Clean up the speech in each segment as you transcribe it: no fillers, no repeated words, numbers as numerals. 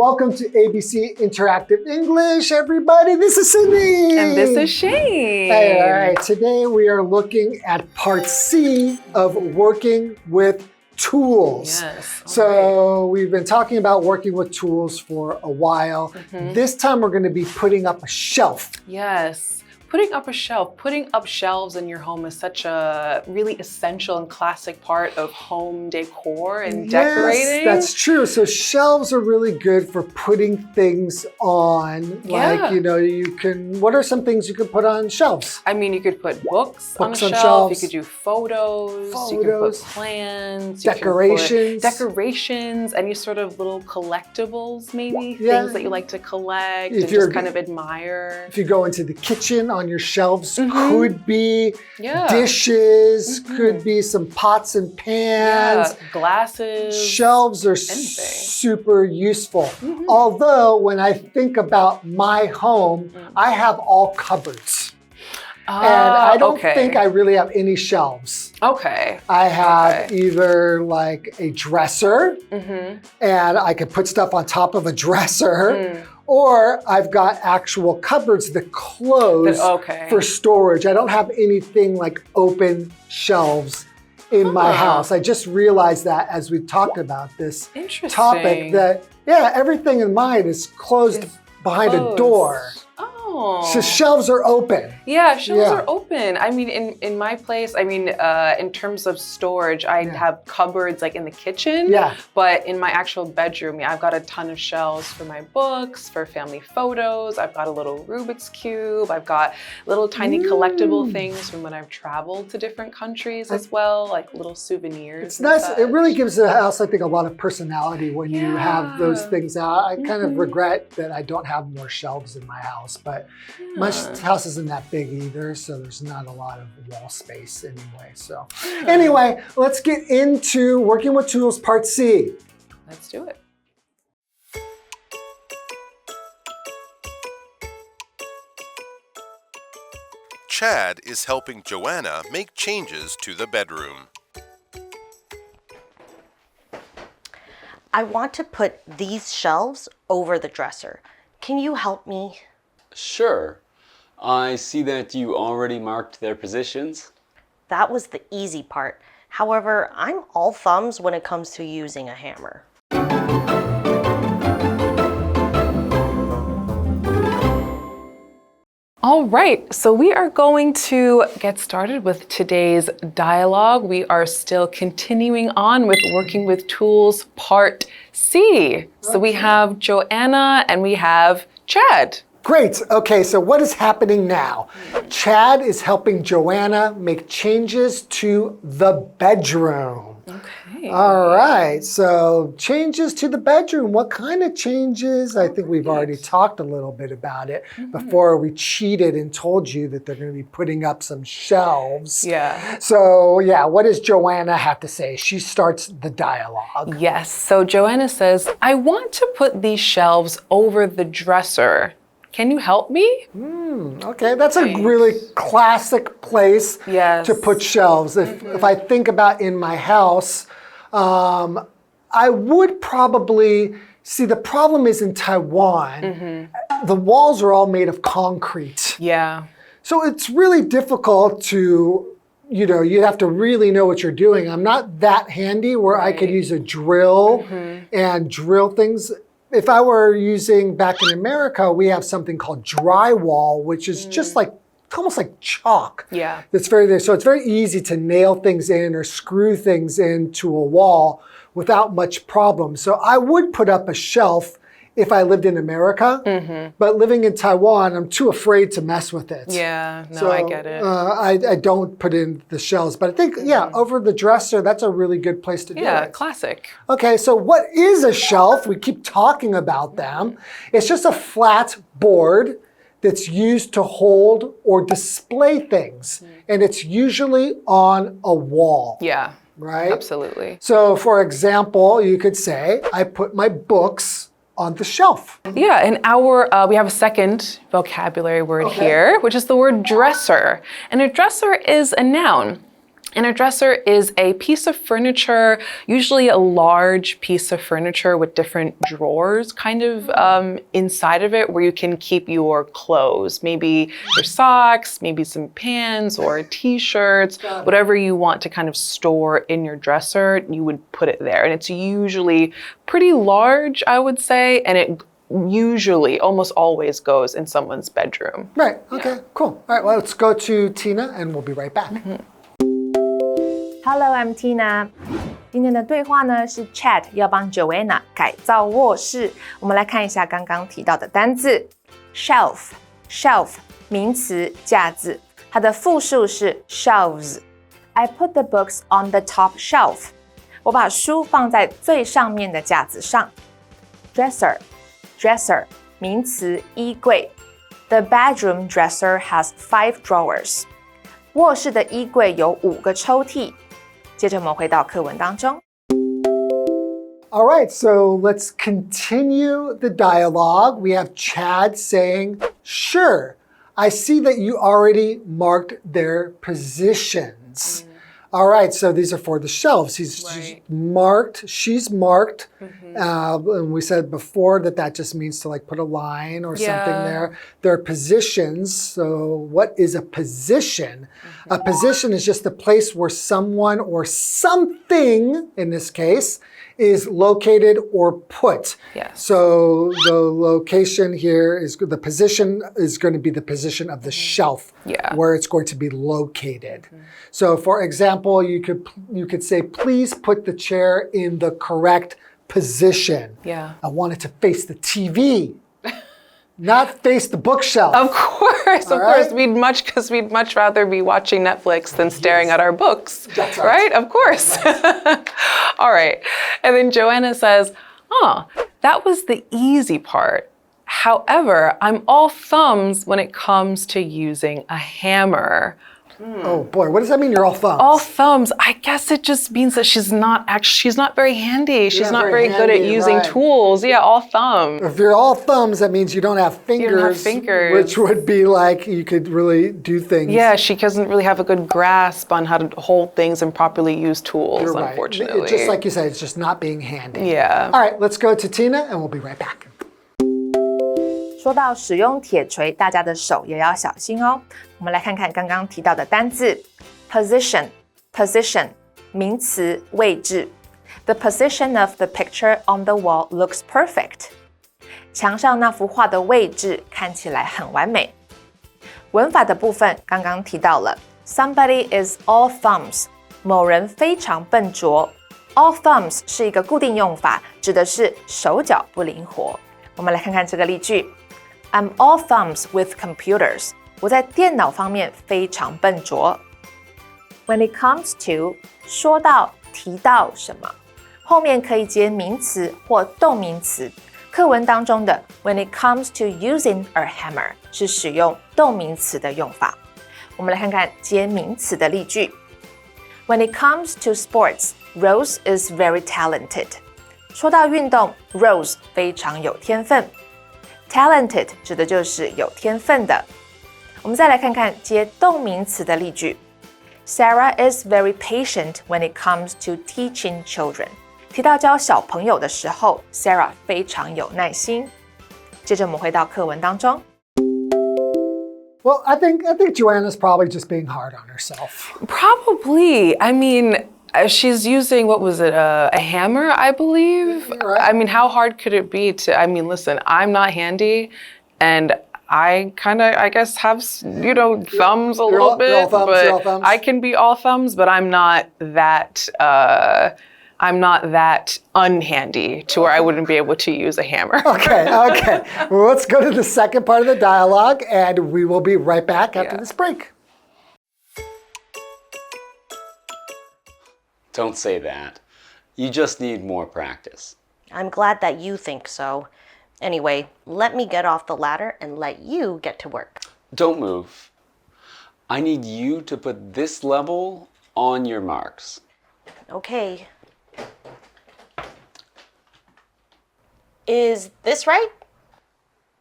welcome to ABC Interactive English, everybody. This is Sydney. And this is Shane. Hey, all right, today we are looking at part C of working with tools. Yes. So we've been talking about working with tools for a while. This time we're going to be putting up a shelf. Yes. Putting up a shelf, putting up shelves in your home is such a really essential and classic part of home decor and decorating. Yes, that's true. So shelves are really good for putting things on. Yeah. Like, you know, you can, what are some things you could put on shelves? I mean, you could put books on a shelf. Shelves. You could do photos. You could put plans. Decorations. Decorations. Any sort of little collectibles, maybe. Yeah. Things that you like to collect If and you're, just kind of admire. If you go into the kitchen, on your shelves could be dishes, could be some pots and pans, glasses. Shelves are super useful. Although when I think about my home, I have all cupboards. And I don't think I really have any shelves. Okay. I have either like a dresser, and I could put stuff on top of a dresser, or I've got actual cupboards that close for storage. I don't have anything like open shelves in my house. I just realized that as we talked about this topic that, everything in mine is closed behind a door. So shelves are open. Yeah, shelves are open. I mean, in my place, I mean, in terms of storage, I have cupboards like in the kitchen. Yeah. But in my actual bedroom, I've got a ton of shelves for my books, for family photos. I've got a little Rubik's Cube. I've got little tiny collectible things from when I've traveled to different countries as well, like little souvenirs. It's nice. It really gives the house, I think, a lot of personality when you have those things out. I kind of regret that I don't have more shelves in my house, but my house isn't that big either, so there's not a lot of wall space anyway. So anyway, let's get into working with tools part C. Let's do it. Chad is helping Joanna make changes to the bedroom. I want to put these shelves over the dresser. Can you help me? Sure. I see that you already marked their positions. That was the easy part. However, I'm all thumbs when it comes to using a hammer. All right, so we are going to get started with today's dialogue. We are still continuing on with working with tools part C. So we have Joanna and we have Chad. Great. Okay, so what is happening now? Chad is helping Joanna make changes to the bedroom. Okay. All right, so changes to the bedroom. What kind of changes? I think we've already talked a little bit about it before we cheated and told you that they're going to be putting up some shelves. Yeah. So yeah, what does Joanna have to say? She starts the dialogue. Yes, so Joanna says, I want to put these shelves over the dresser. Can you help me? Okay, that's a really classic place to put shelves. If I think about in my house, I would probably, see the problem is in Taiwan, the walls are all made of concrete. Yeah. So it's really difficult to, you know, you have to really know what you're doing. I'm not that handy where I could use a drill and drill things. If I were using, back in America, we have something called drywall, which is just like, almost like chalk. Yeah. That's so it's very easy to nail things in or screw things into a wall without much problem. So I would put up a shelf if I lived in America, but living in Taiwan, I'm too afraid to mess with it. Yeah, no, so, I get it. I don't put in the shelves, but I think, over the dresser, that's a really good place to do it. Yeah, classic. Okay, so what is a shelf? We keep talking about them. It's just a flat board that's used to hold or display things, and it's usually on a wall. Yeah, right? Absolutely. So for example, you could say, I put my books on the shelf. Yeah, in our, we have a second vocabulary word here, which is the word dresser. And a dresser is a noun. And a dresser is a piece of furniture, usually a large piece of furniture with different drawers kind of inside of it where you can keep your clothes, maybe your socks, maybe some pants or t-shirts, whatever you want to kind of store in your dresser, you would put it there. And it's usually pretty large, I would say, and it usually, almost always goes in someone's bedroom. Right, okay, cool. All right, well, let's go to Tina and we'll be right back. Hello, I'm Tina. 今天的对话呢是 Chad 要帮 Joanna 改造卧室。我们来看一下刚刚提到的单字 shelf 名词架子，它的复数是 shelves. I put the books on the top shelf. 我把书放在最上面的架子上。Dresser 名词衣柜。The bedroom dresser has 5 drawers. 卧室的衣柜有5个抽屉。接着我们回到课文当中。All right, so let's continue the dialogue. We have Chad saying, sure, I see that you already marked their positions. All right, so these are for the shelves. She's marked. And we said before that just means to like put a line or something there. Their positions. So what is a position? A position is just a place where someone or something, in this case, is located or put. So the location here is the position is going to be the position of the shelf where it's going to be located. So for example, you could say, please put the chair in the correct position. I want it to face the TV. Not face the bookshelf. Of course. We'd much rather be watching Netflix than staring at our books. That's right? Of course. All right. And then Joanna says, that was the easy part. However, I'm all thumbs when it comes to using a hammer. Oh boy, what does that mean? You're all thumbs? All thumbs. I guess it just means that she's not very handy. She's not very good at using tools. Yeah, all thumbs. If you're all thumbs, that means you don't have fingers. You don't have fingers. Which would be like you could really do things. Yeah, she doesn't really have a good grasp on how to hold things and properly use tools, unfortunately. Right. Just like you said, it's just not being handy. Yeah. All right, let's go to Tina and we'll be right back. 说到使用铁锤，大家的手也要小心哦。我们来看看刚刚提到的单字 position 名词位置。The position of the picture on the wall looks perfect. 墙上那幅画的位置看起来很完美。文法的部分刚刚提到了 somebody is all thumbs. 某人非常笨拙。All thumbs 是一个固定用法，指的是手脚不灵活。我们来看看这个例句。I'm all thumbs with computers. 我在电脑方面非常笨拙。When it comes to 说到提到什么，后面可以接名词或动名词。课文当中的 When it comes to using a hammer 是使用动名词的用法。我们来看看接名词的例句。When it comes to sports, Rose is very talented. 说到运动 Rose 非常有天分。Talented 指的就是有天分的。我们再来看看接动名词的例句。Sarah is very patient when it comes to teaching children. 提到教小朋友的时候 ，Sarah 非常有耐心。接着我们回到課文當中。Well, I think Joanna's probably just being hard on herself. Probably. I mean, she's using, what was it, a hammer, I believe? Right. I mean, how hard could it be to, I mean, listen, I'm not handy, and I kind of, I guess, have, thumbs a little bit. You're all thumbs. I can be all thumbs, but I'm not that unhandy to where I wouldn't be able to use a hammer. Okay. Well, let's go to the second part of the dialogue, and we will be right back after this break. Don't say that. You just need more practice. I'm glad that you think so. Anyway, let me get off the ladder and let you get to work. Don't move. I need you to put this level on your marks. Okay. Is this right?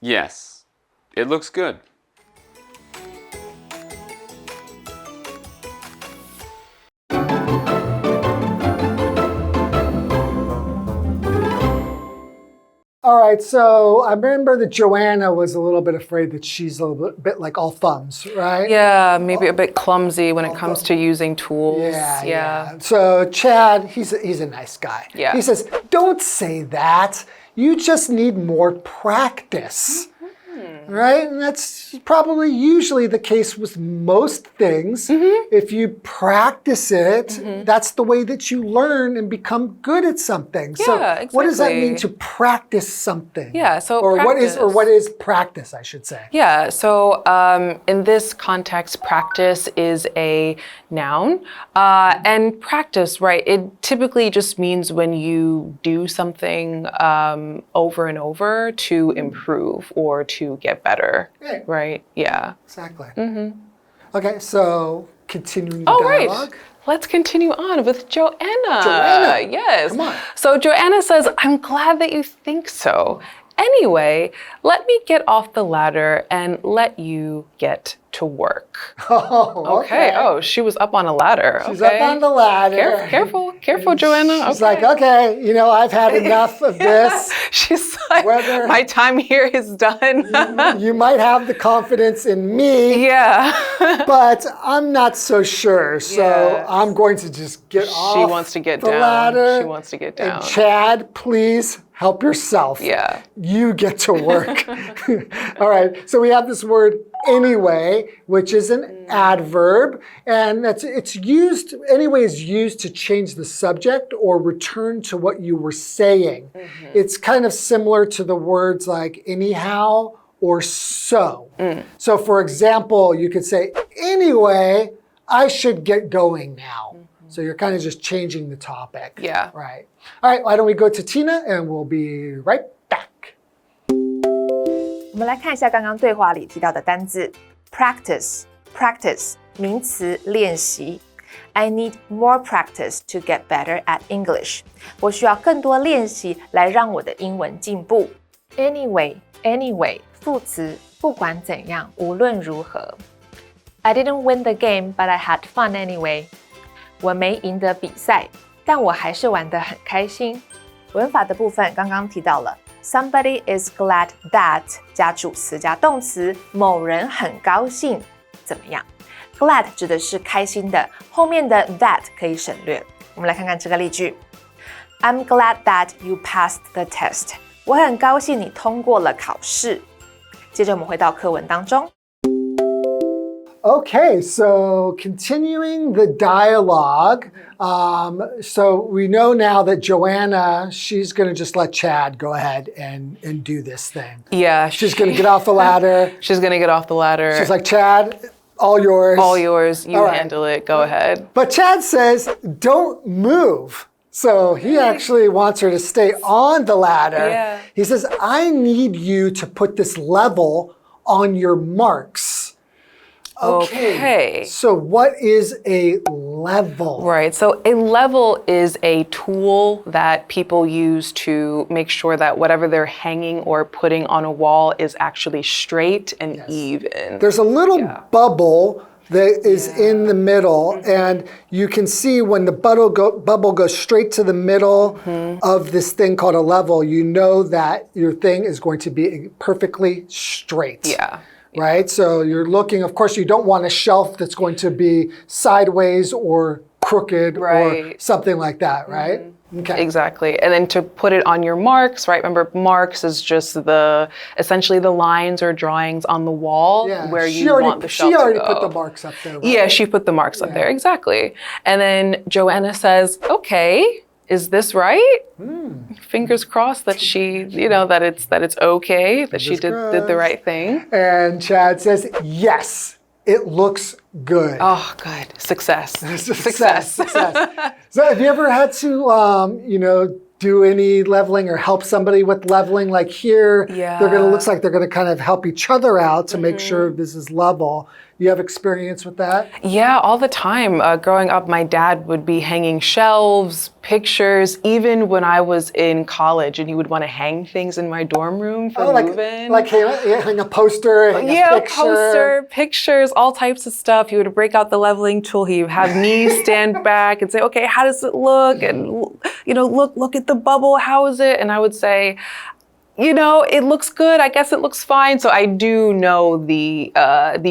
Yes, it looks good. All right, so I remember that Joanna was a little bit afraid that she's a little bit like all thumbs, right? Yeah, maybe a bit clumsy when it comes to using tools. Yeah. So Chad, he's a nice guy. Yeah. He says, don't say that. You just need more practice. Right? And that's probably usually the case with most things. If you practice it, that's the way that you learn and become good at something. Yeah, so exactly. what does that mean to practice something? Yeah, so what is practice, I should say. Yeah, so in this context, practice is a noun. And practice, right, it typically just means when you do something over and over to improve or to get better, right? Yeah. Exactly. Okay, so continuing the Right. dialogue. Let's continue on with Joanna. Joanna. Yes. Come on. So Joanna says, I'm glad that you think so. Anyway, let me get off the ladder and let you get to work. Oh, okay. Oh, she was up on a ladder. She's up on the ladder. Careful, Joanna. She's like, okay, you know, I've had enough of this. She's like, my time here is done. You might have the confidence in me. Yeah. But I'm not so sure. So I'm going to just get off She wants to get the down. ladder. She wants to get down. And Chad, please help yourself. Yeah. You get to work. All right. So we have this word anyway, which is an adverb, and it's used anyway is used to change the subject or return to what you were saying. It's kind of similar to the words like anyhow or so. So for example, you could say, anyway, I should get going now. So you're kind of just changing the topic. Yeah. Right. All right, why don't we go to Tina and we'll be right back. 我们来看一下刚刚对话里提到的单字 practice 名词练习 I need more practice to get better at English 我需要更多练习来让我的英文进步 Anyway 副词不管怎样无论如何 I didn't win the game but I had fun anyway 我没赢得比赛但我还是玩得很开心文法的部分刚刚提到了Somebody is glad that 加主词加动词，某人很高兴，怎么样 ？Glad 指的是开心的，后面的 that 可以省略。我们来看看这个例句 ：I'm glad that you passed the test。我很高兴你通过了考试。接着我们回到课文当中。Okay, so continuing the dialogue. So we know now that Joanna, she's going to just let Chad go ahead and do this thing. Yeah. She's going to get off the ladder. She's going to get off the ladder. She's like, Chad, all yours. All yours. You handle it. Go ahead. But Chad says, don't move. So he actually wants her to stay on the ladder. Yeah. He says, I need you to put this level on your marks. Okay. So what is a level? Right. So a level is a tool that people use to make sure that whatever they're hanging or putting on a wall is actually straight and even. There's a little bubble that is in the middle, and you can see when the bubble goes straight to the middle of this thing called a level, you know that your thing is going to be perfectly straight. Yeah. Right? So you're looking, of course, you don't want a shelf that's going to be sideways or crooked or something like that, right? Okay. Exactly. And then to put it on your marks, right? Remember, marks is just essentially the lines or drawings on the wall where you want the shelf to go. She already put the marks up there, right? Yeah, she put the marks up there. Exactly. And then Joanna says, okay, is this right? Fingers crossed that she, that it's okay, that she did the right thing. And Chad says, yes, it looks good. Oh, good. Success. Success. So have you ever had to, do any leveling or help somebody with leveling? Like here, looks like they're going to kind of help each other out to make sure this is level. You have experience with that? Yeah, all the time. Growing up, my dad would be hanging shelves, pictures, even when I was in college, and he would want to hang things in my dorm room for move-in. Like hang a poster, hang a picture. Poster, pictures, all types of stuff. He would break out the leveling tool. He would have me stand back and say, okay, how does it look? And, look at the bubble. How is it? And I would say, you know, it looks good. I guess it looks fine. So I do know the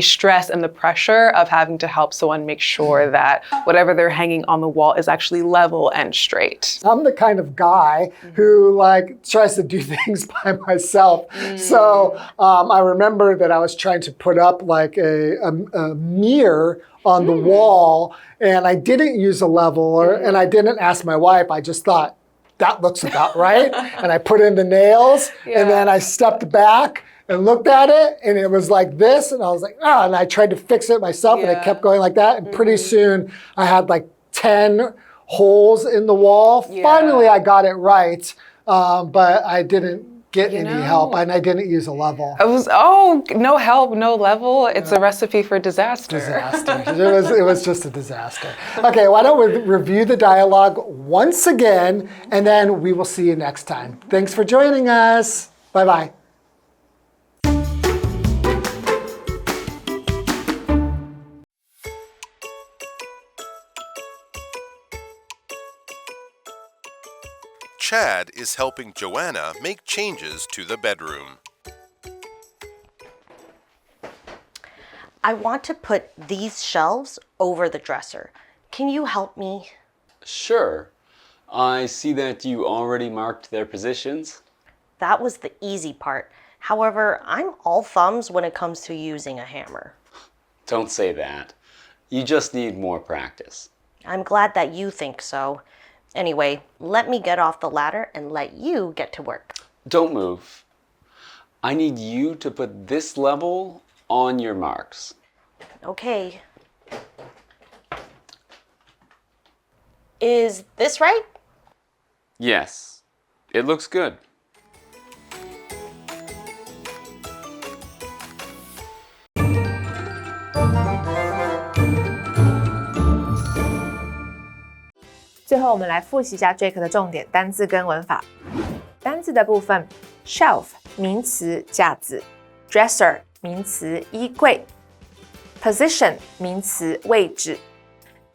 stress and the pressure of having to help someone make sure that whatever they're hanging on the wall is actually level and straight. I'm the kind of guy who like tries to do things by myself. So I remember that I was trying to put up like a mirror on the wall, and I didn't use a leveler, and I didn't ask my wife. I just thought, that looks about right. And I put in the nails, and then I stepped back and looked at it, and it was like this, and I was like, ah, and I tried to fix it myself, and it kept going like that, and pretty soon I had like 10 holes in the wall. Finally, I got it right, but I didn't get any help, and I didn't use a level. It was, no help, no level. It's a recipe for disaster. It was just a disaster. Okay, why don't we review the dialogue once again, and then we will see you next time. Thanks for joining us. Bye-bye. Chad is helping Joanna make changes to the bedroom. I want to put these shelves over the dresser. Can you help me? Sure. I see that you already marked their positions. That was the easy part. However, I'm all thumbs when it comes to using a hammer. Don't say that. You just need more practice. I'm glad that you think so. Anyway, let me get off the ladder and let you get to work. Don't move. I need you to put this level on your marks. Okay. Is this right? Yes, it looks good.最后，我们来复习一下 Jake 的重点单字跟文法。单字的部分 ，shelf 名词架子 ，dresser 名词衣柜 ，position 名词位置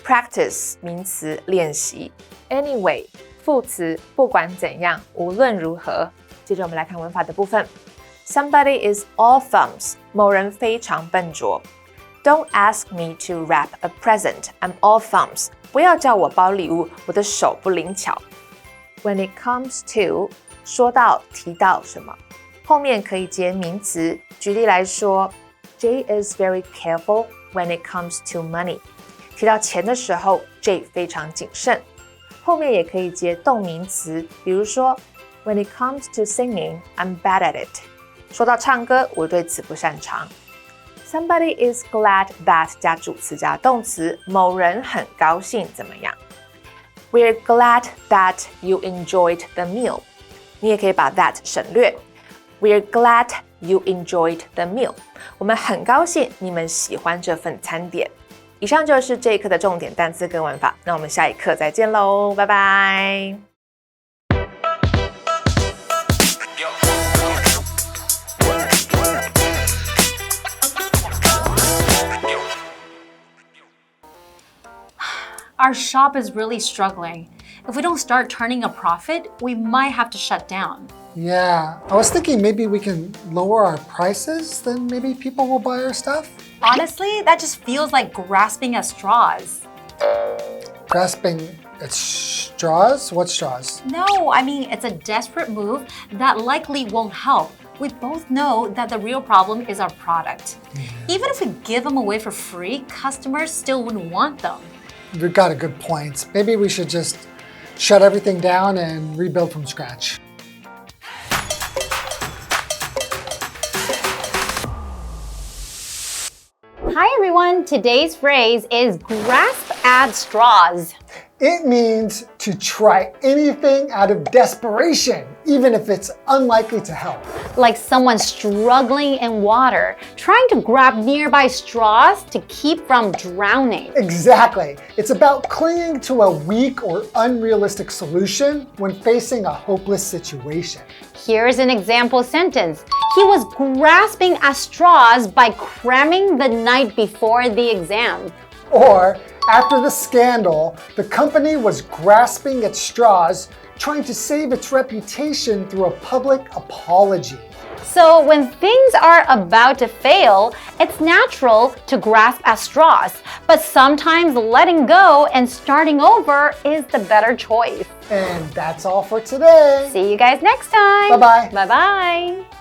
，practice 名词练习 ，anyway 副词不管怎样，无论如何。接着我们来看文法的部分 ，Somebody is all thumbs， 某人非常笨拙。Don't ask me to wrap a present, I'm all thumbs。不要叫我包礼物，我的手不灵巧。When it comes to， 说到提到什么，后面可以接名词。举例来说 ，Jay is very careful when it comes to money。提到钱的时候 ，Jay 非常谨慎。后面也可以接动名词，比如说 When it comes to singing, I'm bad at it。说到唱歌，我对此不擅长。Somebody is glad that 加主词加动词，某人很高兴怎么样 ？We're glad that you enjoyed the meal。你也可以把 that 省略。We're glad you enjoyed the meal。我们很高兴你们喜欢这份餐点。以上就是这一课的重点单词跟文法，那我们下一课再见喽，拜拜。Our shop is really struggling. If we don't start turning a profit, we might have to shut down. Yeah, I was thinking maybe we can lower our prices, then maybe people will buy our stuff. Honestly, that just feels like grasping at straws. Grasping at straws? What straws? No, I mean, it's a desperate move that likely won't help. We both know that the real problem is our product. Even if we give them away for free, customers still wouldn't want them. You've got a good point. Maybe we should just shut everything down and rebuild from scratch. Hi everyone, today's phrase is grasp at straws. It means to try anything out of desperation, even if it's unlikely to help. Like someone struggling in water, trying to grab nearby straws to keep from drowning. Exactly. It's about clinging to a weak or unrealistic solution when facing a hopeless situation. Here's an example sentence. He was grasping at straws by cramming the night before the exam. Or, after the scandal, the company was grasping at straws trying to save its reputation through a public apology. So when things are about to fail, it's natural to grasp at straws, but sometimes letting go and starting over is the better choice. And that's all for today. See you guys next time. Bye-bye. Bye-bye.